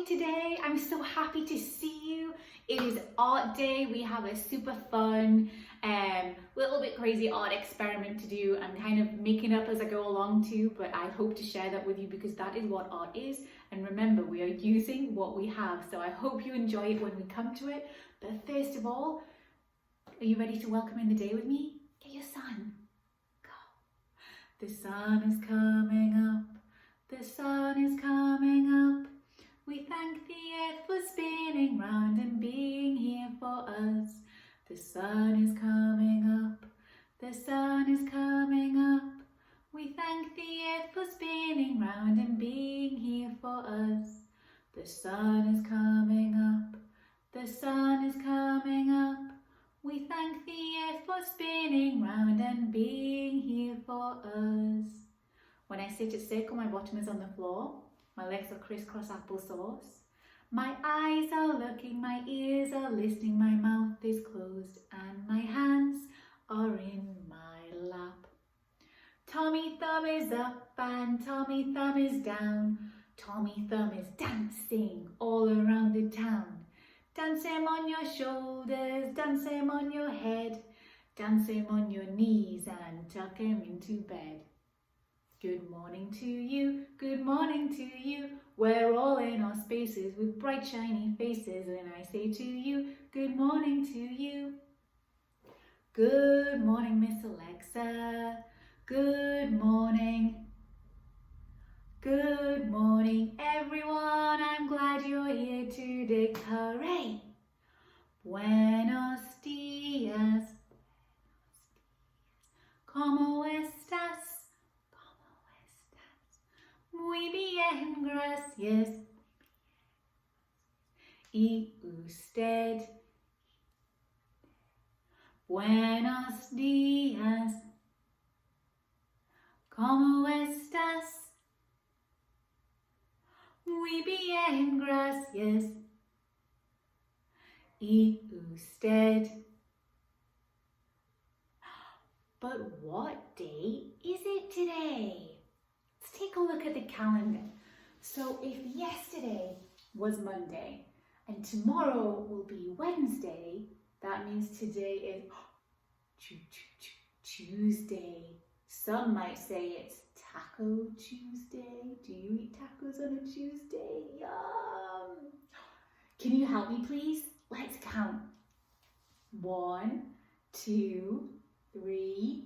you today? I'm so happy to see you. It is art day. We have a super fun, little bit crazy art experiment to do. I'm kind of making up as I go along too, but I hope to share that with you because that is what art is. And remember, we are using what we have. So I hope you enjoy it when we come to it. But first of all, are you ready to welcome in the day with me? Get your sun. Go. The sun is coming up. The sun is coming up. We thank the earth for spinning round and being here for us. The sun is coming up. The sun is coming up. We thank the earth for spinning round and being here for us. The sun is coming up. The sun is coming up. We thank the earth for spinning round and being here for us. When I sit at circle, my bottom is on the floor. My legs are crisscross applesauce. My eyes are looking, my ears are listening, my mouth is closed, and my hands are in my lap. Tommy Thumb is up and Tommy Thumb is down. Tommy Thumb is dancing all around the town. Dance him on your shoulders, dance him on your head, dance him on your knees and tuck him into bed. Good morning to you, good morning to you. We're all in our spaces with bright shiny faces, and I say to you, good morning to you. Good morning, Miss Alexa. Good morning. Good morning, everyone. I'm glad you're here today. Hooray! Buenos dias. ¿Cómo estás? Muy bien, gracias. ¿Y usted? Buenos días. ¿Cómo estás? Muy bien, gracias. ¿Y usted? But what day is it today? Let's take a look at the calendar. So if yesterday was Monday and tomorrow will be Wednesday, that means today is Tuesday. Some might say it's Taco Tuesday. Do you eat tacos on a Tuesday? Yum! Can you help me, please? Let's count. 1, 2, 3,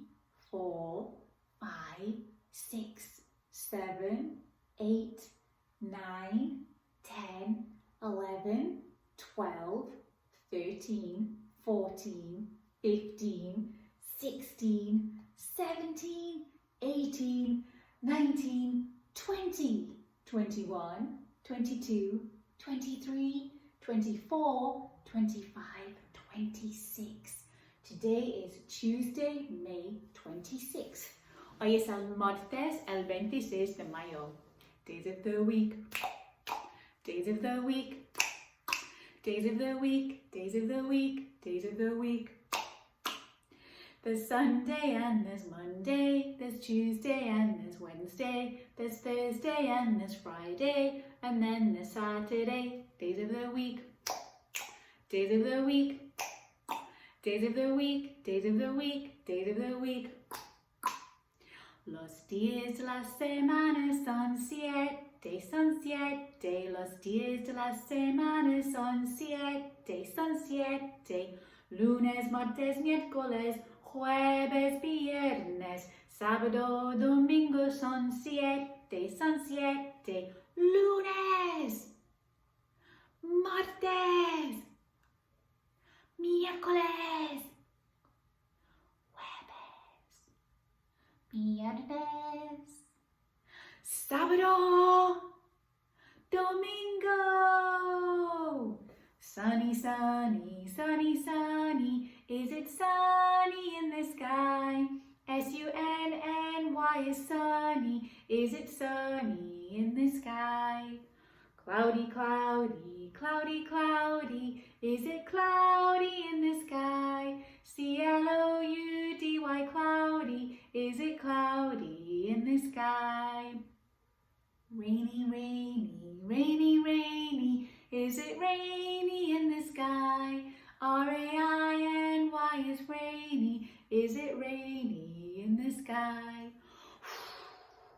4, 5, 6, 7, 8, 9, 10, 11, 12, 13, 14, 15, 16, 17, 18, 19, 20, 21, 22, 23, 24, 25, 26. Today is Tuesday, May 26th. Hoy es el martes, el 26 de mayo. Days of the week. Days of the week. Days of the week. Days of the week. Days of the week. There's Sunday and there's Monday. There's Tuesday and there's Wednesday. There's Thursday and there's Friday. And then there's Saturday. Days of the week. Days of the week. Days of the week. Days of the week. Days of the week. Los días de la semana son siete, son siete. Los días de la semana son siete, son siete. Lunes, martes, miércoles, jueves, viernes, sábado, domingo son siete, son siete. Lunes, martes, miércoles, viernes, sábado, domingo. Sunny, sunny, sunny, sunny. Is it sunny in the sky? S-U-N-N-Y is sunny. Is it sunny in the sky? Cloudy, cloudy, cloudy, cloudy. Is it cloudy in the sky? C-L-O-U-D-Y, cloudy. Is it cloudy in the sky? Rainy, rainy, rainy, rainy. Is it rainy in the sky? R-A-I-N-Y is rainy. Is it rainy in the sky?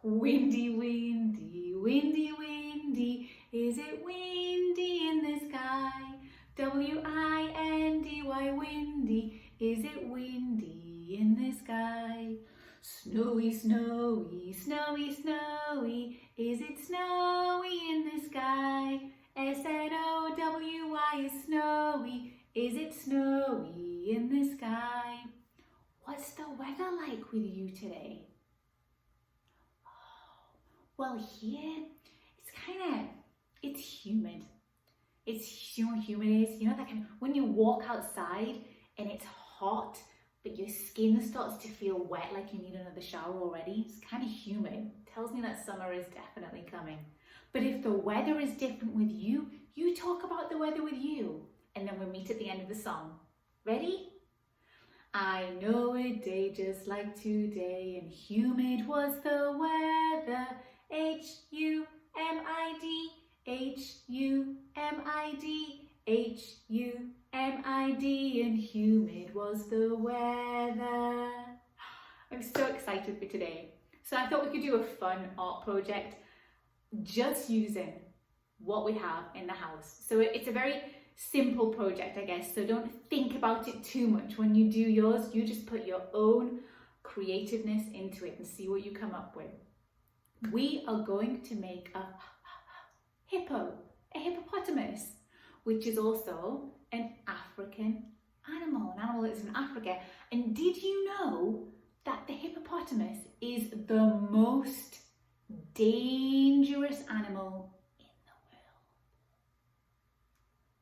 Windy, windy, windy, windy. Is it windy in the sky? W-I-N-D-Y, windy. Is it windy in the sky? Snowy, snowy, snowy, snowy. Is it snowy in the sky? S-N-O-W-Y is snowy. Is it snowy in the sky? What's the weather like with you today? Well, here it's humid. It's, you know what humid is? You know that kind of, when you walk outside and it's hot, but your skin starts to feel wet like you need another shower already. It's kind of humid. Tells me that summer is definitely coming. But if the weather is different with you, you talk about the weather with you. And then we'll meet at the end of the song. Ready? I know a day just like today, and humid was the weather. H-U-M-I-D, H-U-M-I-D, H-U-M-I-D, and humid was the weather. I'm so excited for today. So I thought we could do a fun art project just using what we have in the house. So it's a very simple project, I guess, so don't think about it too much. When you do yours, you just put your own creativeness into it and see what you come up with. We are going to make a hippo, a hippopotamus, which is also an African animal, an animal that's in Africa. And did you know that the hippopotamus is the most dangerous animal in the world?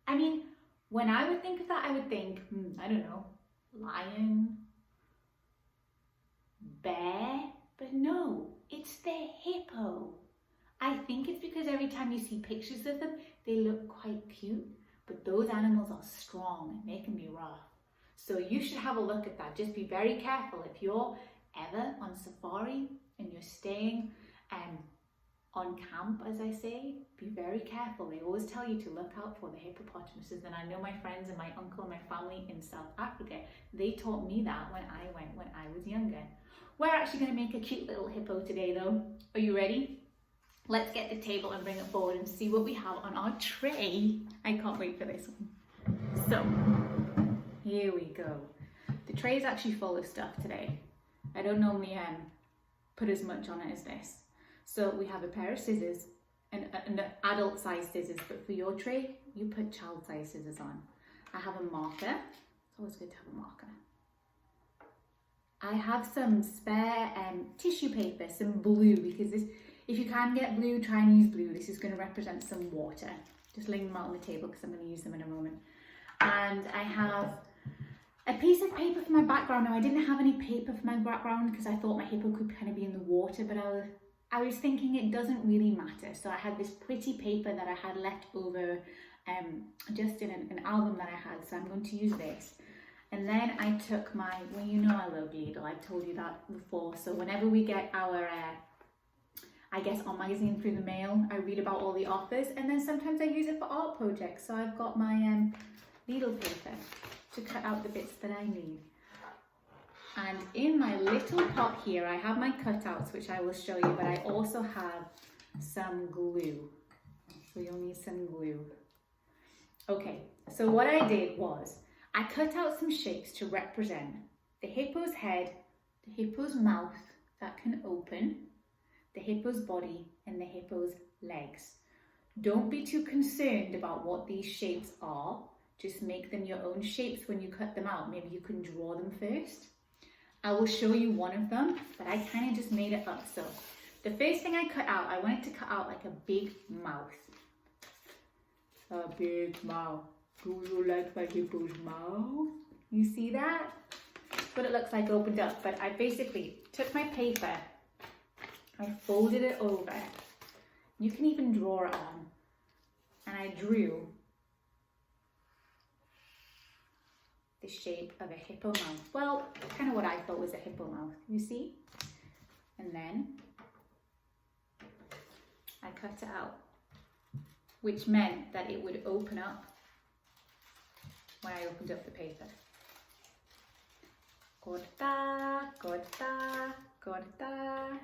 I mean, when I would think of that, I would think, I don't know, lion, bear, but no, it's the hippo. I think it's because every time you see pictures of them, they look quite cute, but those animals are strong and they can be rough. So you should have a look at that. Just be very careful. If you're ever on safari and you're staying on camp, as I say, be very careful. They always tell you to look out for the hippopotamuses. And I know my friends and my uncle and my family in South Africa, they taught me that when I went when I was younger. We're actually going to make a cute little hippo today though. Are you ready? Let's get the table and bring it forward and see what we have on our tray. I can't wait for this one. So, here we go. The tray is actually full of stuff today. I don't normally put as much on it as this. So we have a pair of scissors, an adult size scissors, but for your tray, you put child size scissors on. I have a marker. It's always good to have a marker. I have some spare tissue paper, some blue, because this, if you can get blue, try and use blue. This is going to represent some water. Just laying them out on the table because I'm going to use them in a moment. And I have a piece of paper for my background. Now I didn't have any paper for my background because I thought my hippo could kind of be in the water, but I was thinking it doesn't really matter. So I had this pretty paper that I had left over just in an album that I had. So I'm going to use this. And then I took my, well, you know I love Lidl. I've told you that before. So whenever we get our, I guess, our magazine through the mail, I read about all the offers. And then sometimes I use it for art projects. So I've got my Lidl paper to cut out the bits that I need. And in my little pot here, I have my cutouts, which I will show you, but I also have some glue. So you'll need some glue. Okay, so what I did was, I cut out some shapes to represent the hippo's head, the hippo's mouth that can open, the hippo's body, and the hippo's legs. Don't be too concerned about what these shapes are. Just make them your own shapes when you cut them out. Maybe you can draw them first. I will show you one of them, but I kind of just made it up. So the first thing I cut out, I wanted to cut out like a big mouth. A big mouth. Do you like my hippo's mouth? You see that? That's what it looks like opened up. But I basically took my paper, I folded it over. You can even draw it on. And I drew the shape of a hippo mouth. Well, kind of what I thought was a hippo mouth, you see? And then I cut it out, which meant that it would open up when I opened up the paper. Corta, corta, corta.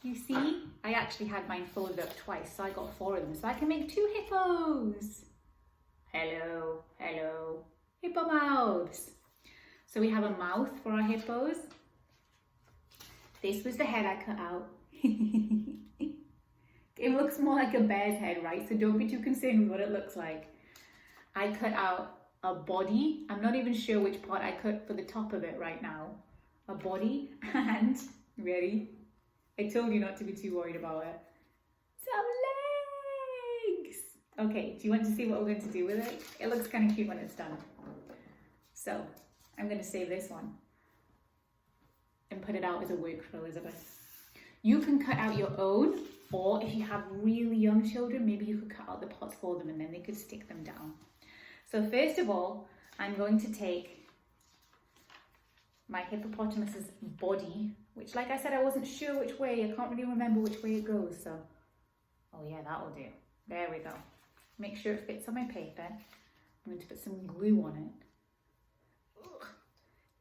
You see, I actually had mine folded up twice, so I got 4 of them, so I can make 2 hippos. Hello, hello, hippo mouths. So we have a mouth for our hippos. This was the head I cut out. It looks more like a bear's head, right? So don't be too concerned with what it looks like. I cut out a body. I'm not even sure which part I cut for the top of it right now. A body and, ready? I told you not to be too worried about it. Some legs! Okay, do you want to see what we're going to do with it? It looks kind of cute when it's done. So, I'm going to save this one and put it out as a work for Elizabeth. You can cut out your own, or if you have really young children, maybe you could cut out the pots for them and then they could stick them down. So first of all, I'm going to take my hippopotamus's body, which, like I said, I wasn't sure which way. I can't really remember which way it goes. So, oh yeah, that will do. There we go. Make sure it fits on my paper. I'm going to put some glue on it. Ugh.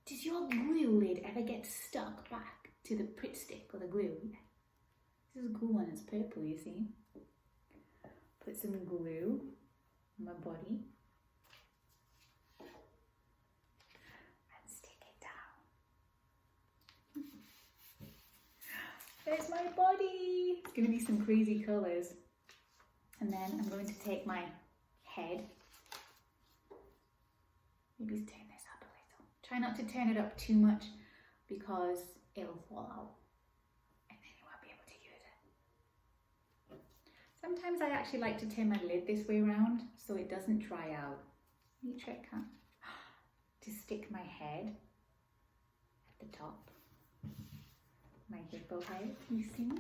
Does your glue lid ever get stuck back to the Pritt stick or the glue? This is glue on, it's purple, you see. Put some glue on my body. And stick it down. There's my body. It's going to be some crazy colours. And then I'm going to take my head. Maybe turn this up a little. Try not to turn it up too much because it'll fall out. And then you won't be able to use it. Sometimes I actually like to turn my lid this way around so it doesn't dry out. Neat trick, huh? To stick my head at the top. My hippo head, you see?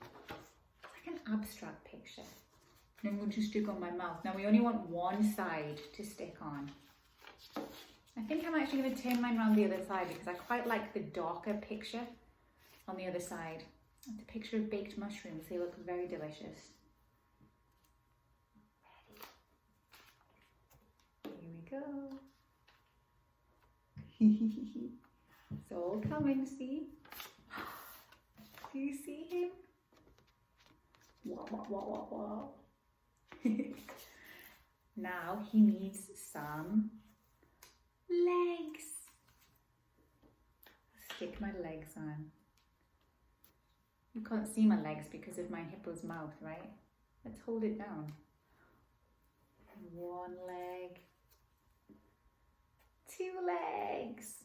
It's like an abstract picture. And I'm going to stick on my mouth. Now we only want one side to stick on. I think I'm actually going to turn mine around the other side because I quite like the darker picture on the other side. It's a picture of baked mushrooms. They look very delicious. Ready? Here we go. It's all coming, see? Do you see him? Wow, wow, wow, wow, wow. Now he needs some legs. Stick my legs on. You can't see my legs because of my hippo's mouth, right? Let's hold it down. One leg. 2 legs.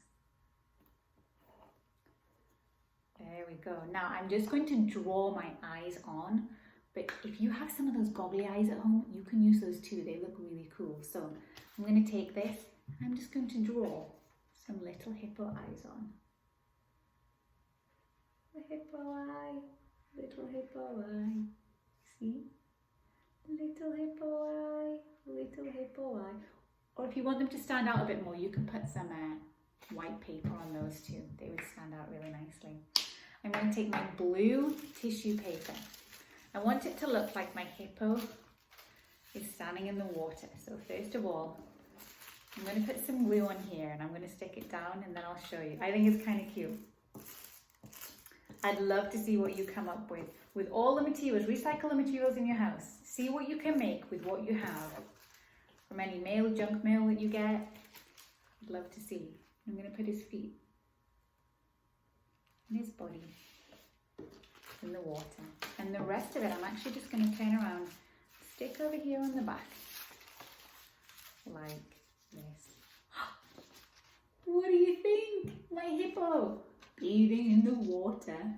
There we go. Now I'm just going to draw my eyes on, but if you have some of those goggly eyes at home, you can use those too. They look really cool. So I'm going to take this. I'm just going to draw some little hippo eyes on. The hippo eye, little hippo eye. See? Little hippo eye, little hippo eye. Or if you want them to stand out a bit more, you can put some white paper on those too. They would stand out really nicely. I'm going to take my blue tissue paper. I want it to look like my hippo is standing in the water. So first of all, I'm going to put some glue on here and I'm going to stick it down and then I'll show you. I think it's kind of cute. I'd love to see what you come up with all the materials. Recycle the materials in your house. See what you can make with what you have. From any mail, junk mail that you get. I'd love to see. I'm going to put his feet and his body in the water. And the rest of it, I'm actually just going to turn around, stick over here on the back, like this. What do you think? My hippo bathing in the water.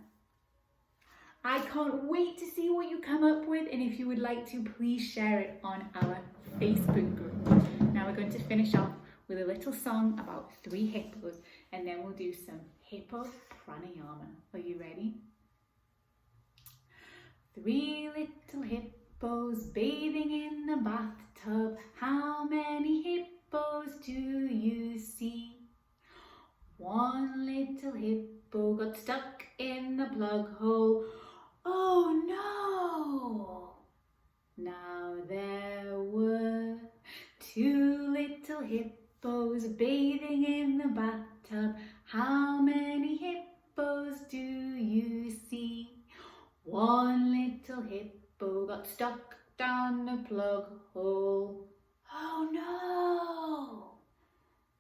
I can't wait to see what you come up with, and if you would like to, please share it on our Facebook group. Now we're going to finish off with a little song about 3 hippos, and then we'll do some hippo pranayama. Are you ready? 3 little hippos bathing in the bathtub. How many hippos do you see? 1 little hippo got stuck in the plug hole. Oh no! Now there were two little hippos bathing in the bathtub. How many hippos do you see? One little hippo got stuck down the plug hole. Oh no!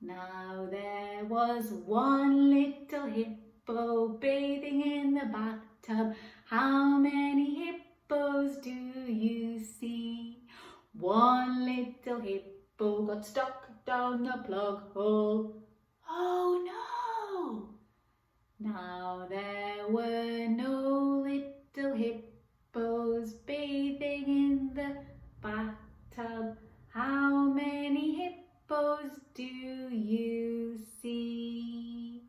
Now there was one little hippo bathing in the bathtub. How many hippos do you see? One little hippo got stuck down the plug hole. Oh no! Now there were no little hippos bathing in the bathtub. How many hippos do you see?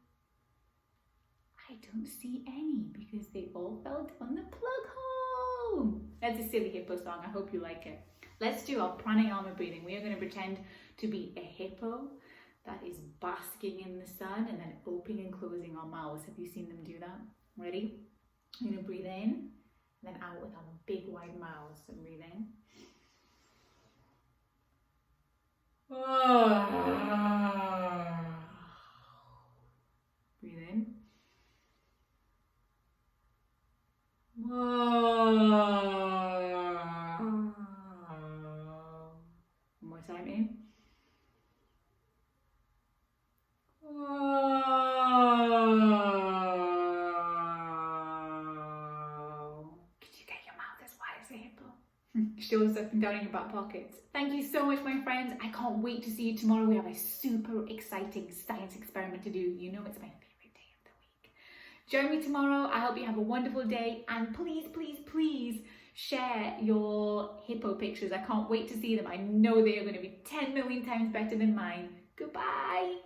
I don't see any because they all fell down the plug hole. That's a silly hippo song. I hope you like it. Let's do our pranayama breathing. We are going to pretend to be a hippo that is basking in the sun and then opening and closing our mouths. Have you seen them do that? Ready? I'm going to breathe in and then out with our big wide mouths. So breathe in. Breathe in. One more time in. Could you get your mouth as wide as a hippo? Shows up and down in your back pockets. Thank you so much, my friends. I can't wait to see you tomorrow. We have a super exciting science experiment to do. You know it's my favorite day of the week. Join me tomorrow. I hope you have a wonderful day. And please, please, please share your hippo pictures. I can't wait to see them. I know they are going to be 10 million times better than mine. Goodbye.